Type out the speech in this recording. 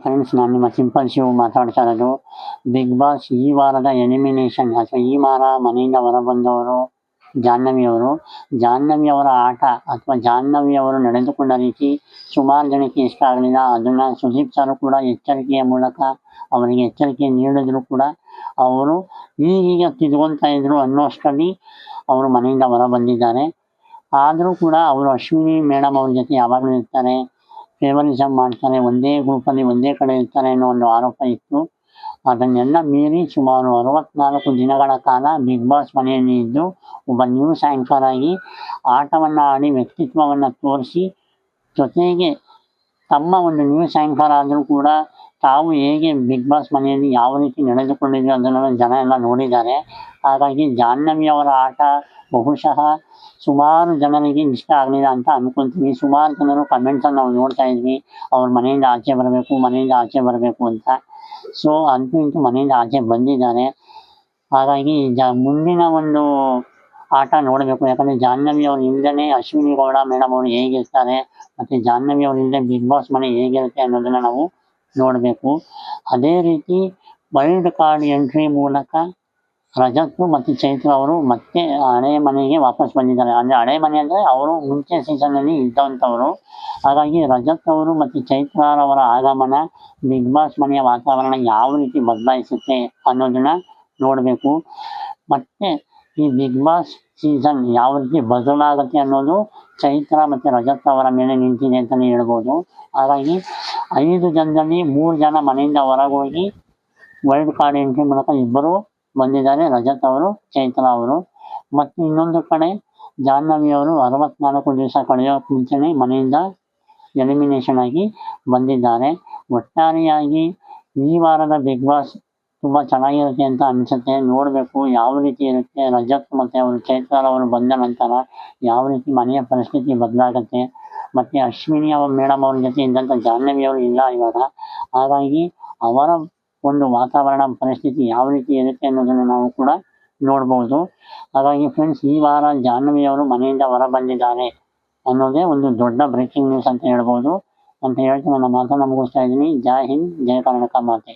Friends, ನಾನು ನಿಮ್ಮ simple Shiv ಮಾತಾಡ್ತಾ ಇರೋದು. ಬಿಗ್ ಬಾಸ್ ಈ ವಾರದ ಎಲಿಮಿನೇಷನ್ ಅಥವಾ ಈ ವಾರ ಮನೆಯಿಂದ ಹೊರಬಂದವರು ಜಾಹ್ನವಿ ಅವರು. ಜಾಹ್ನವಿ ಅವರ ಆಟ ಅಥವಾ ಜಾಹ್ನವಿ ಅವರು ನಡೆದುಕೊಂಡ ರೀತಿ ಸುಮಾರು ಜನಕ್ಕೆ ಇಷ್ಟ ಆಗಲಿಲ್ಲ. ಅದನ್ನು ಸುದೀಪ್ ಸರ್ ಕೂಡ ಎಚ್ಚರಿಕೆಯ ಮೂಲಕ ಅವರಿಗೆ ಎಚ್ಚರಿಕೆ ನೀಡಿದ್ರು ಕೂಡ ಅವರು ಈಗೀಗ ತಿದ್ಕೊಳ್ತಾ ಇದ್ರು ಅನ್ನೋಷ್ಟರಲ್ಲಿ ಅವರು ಮನೆಯಿಂದ ಹೊರ ಬಂದಿದ್ದಾರೆ. ಆದರೂ ಕೂಡ ಅವರು ಅಶ್ವಿನಿ ಮೇಡಮ್ ಅವ್ರ ಜೊತೆ ಯಾವಾಗಲೂ ಇರ್ತಾರೆ, ಫೇವರಿಸಮ್ ಮಾಡ್ತಾರೆ, ಒಂದೇ ಗ್ರೂಪಲ್ಲಿ ಒಂದೇ ಕಡೆ ಇರ್ತಾರೆ ಅನ್ನೋ ಒಂದು ಆರೋಪ ಇತ್ತು. ಅದನ್ನೆಲ್ಲ ಮೀರಿ ಸುಮಾರು 64 ದಿನಗಳ ಕಾಲ ಬಿಗ್ ಬಾಸ್ ಮನೆಯಲ್ಲಿ ಇದ್ದು ಒಬ್ಬ ನ್ಯೂಸ್ ಆ್ಯಂಕರ್ ಆಗಿ ಆಟವನ್ನು ಆಡಿ ವ್ಯಕ್ತಿತ್ವವನ್ನು ತೋರಿಸಿ, ಜೊತೆಗೆ ತಮ್ಮ ಒಂದು ನ್ಯೂಸ್ ಆ್ಯಂಕರ್ ಆದರೂ ಕೂಡ ತಾವು ಹೇಗೆ ಬಿಗ್ ಬಾಸ್ ಮನೆಯಲ್ಲಿ ಯಾವ ರೀತಿ ನಡೆದುಕೊಂಡಿದ್ರು ಅದನ್ನು ಜನ ಎಲ್ಲ ನೋಡಿದ್ದಾರೆ. ಹಾಗಾಗಿ ಜಾಹ್ನವಿ ಅವರ ಆಟ ಬಹುಶಃ ಸುಮಾರು ಜನರಿಗೆ ಇಷ್ಟ ಆಗಲಿಲ್ಲ ಅಂತ ಅಂದ್ಕೊಳ್ತೀವಿ. ಸುಮಾರು ಜನರು ಕಮೆಂಟ್ಸನ್ನು ನಾವು ನೋಡ್ತಾ ಇದ್ವಿ, ಅವ್ರ ಮನೆಯಿಂದ ಆಚೆ ಬರಬೇಕು ಅಂತ. ಸೊ ಅಂತೂ ಇಂತೂ ಮನೆಯಿಂದ ಆಚೆ ಬಂದಿದ್ದಾರೆ. ಹಾಗಾಗಿ ಮುಂದಿನ ಒಂದು ಆಟ ನೋಡಬೇಕು. ಯಾಕಂದರೆ ಜಾಹ್ನವಿ ಅವ್ರು ಇಲ್ಲದೇ ಅಶ್ವಿನಿ ಗೌಡ ಮೇಡಮ್ ಅವರು ಹೇಗಿರ್ತಾರೆ ಮತ್ತು ಜಾಹ್ನವಿ ಅವ್ರು ಇಲ್ಲದೆ ಬಿಗ್ ಬಾಸ್ ಮನೆ ಹೇಗಿರುತ್ತೆ ಅನ್ನೋದನ್ನು ನಾವು ನೋಡಬೇಕು. ಅದೇ ರೀತಿ ವೈಲ್ಡ್ ಕಾರ್ಡ್ ಎಂಟ್ರಿ ಮೂಲಕ ರಜತ್ ಮತ್ತು ಚೈತ್ರ ಅವರು ಮತ್ತೆ ಹಳೆ ಮನೆಗೆ ವಾಪಸ್ ಬಂದಿದ್ದಾರೆ. ಅಂದರೆ ಹಳೆ ಮನೆ ಅಂದರೆ ಅವರು ಮುಂಚೆ ಸೀಸನ್ನಲ್ಲಿ ಇದ್ದಂಥವರು. ಹಾಗಾಗಿ ರಜತ್ ಅವರು ಮತ್ತು ಚೈತ್ರರವರ ಆಗಮನ ಬಿಗ್ ಬಾಸ್ ಮನೆಯ ವಾತಾವರಣ ಯಾವ ರೀತಿ ಬದಲಾಯಿಸುತ್ತೆ ಅನ್ನೋದನ್ನು ನೋಡಬೇಕು. ಮತ್ತು ಈ ಬಿಗ್ ಬಾಸ್ ಸೀಸನ್ ಯಾವ ರೀತಿ ಬದಲಾಗುತ್ತೆ ಅನ್ನೋದು ಚೈತ್ರ ಮತ್ತು ರಜತ್ ಅವರ ಮೇಲೆ ನಿಂತಿದೆ ಅಂತಲೇ ಹೇಳ್ಬೋದು. ಹಾಗಾಗಿ 5 ಜನದಲ್ಲಿ 3 ಜನ ಮನೆಯಿಂದ ಹೊರಗೋಗಿ ವೈಲ್ಡ್ ಕಾರ್ಡ್ ಎಂಟ್ರಿ ಮೂಲಕ ಇಬ್ಬರು ಬಂದಿದ್ದಾರೆ, ರಜತ್ ಅವರು, ಚೈತ್ರ ಅವರು. ಮತ್ತು ಇನ್ನೊಂದು ಕಡೆ ಜಾಹ್ನವಿ ಅವರು 64 ದಿವಸ ಕಳೆಯೋಕ್ಕೆ ಮುಂಚೆನೇ ಮನೆಯಿಂದ ಎಲಿಮಿನೇಷನ್ ಆಗಿ ಬಂದಿದ್ದಾರೆ. ಒಟ್ಟಾರೆಯಾಗಿ ಈ ವಾರದ ಬಿಗ್ ಬಾಸ್ ತುಂಬ ಚೆನ್ನಾಗಿರುತ್ತೆ ಅಂತ ಅನಿಸುತ್ತೆ. ನೋಡಬೇಕು ಯಾವ ರೀತಿ ಇರುತ್ತೆ. ರಜತ್ ಮತ್ತು ಅವರು ಚೈತ್ರರವರು ಬಂದ ನಂತರ ಯಾವ ರೀತಿ ಮನೆಯ ಪರಿಸ್ಥಿತಿ ಬದಲಾಗುತ್ತೆ. ಮತ್ತು ಅಶ್ವಿನಿ ಮೇಡಮ್ ಅವ್ರ ಜೊತೆ ಇದ್ದಂಥ ಜಾಹ್ನವಿ ಅವರು ಇಲ್ಲ ಇವಾಗ. ಹಾಗಾಗಿ ಅವರ ಒಂದು ವಾತಾವರಣ ಪರಿಸ್ಥಿತಿ ಯಾವ ರೀತಿ ಇರುತ್ತೆ ಅನ್ನೋದನ್ನು ನಾವು ಕೂಡ ನೋಡ್ಬೋದು. ಹಾಗಾಗಿ ಫ್ರೆಂಡ್ಸ್, ಈ ವಾರ ಜಾಹ್ನವಿ ಅವರು ಮನೆಯಿಂದ ಹೊರ ಬಂದಿದ್ದಾರೆ ಅನ್ನೋದೇ ಒಂದು ದೊಡ್ಡ ಬ್ರೇಕಿಂಗ್ ನ್ಯೂಸ್ ಅಂತ ಹೇಳ್ಬೋದು. ಅಂತ ಹೇಳ್ತಾ ನನ್ನ ಮಾತನ್ನು ಮುಗಿಸ್ತಾ ಇದ್ದೀನಿ. ಜೈ ಹಿಂದ್, ಜೈ ಕರ್ನಾಟಕ ಮಾತೆ.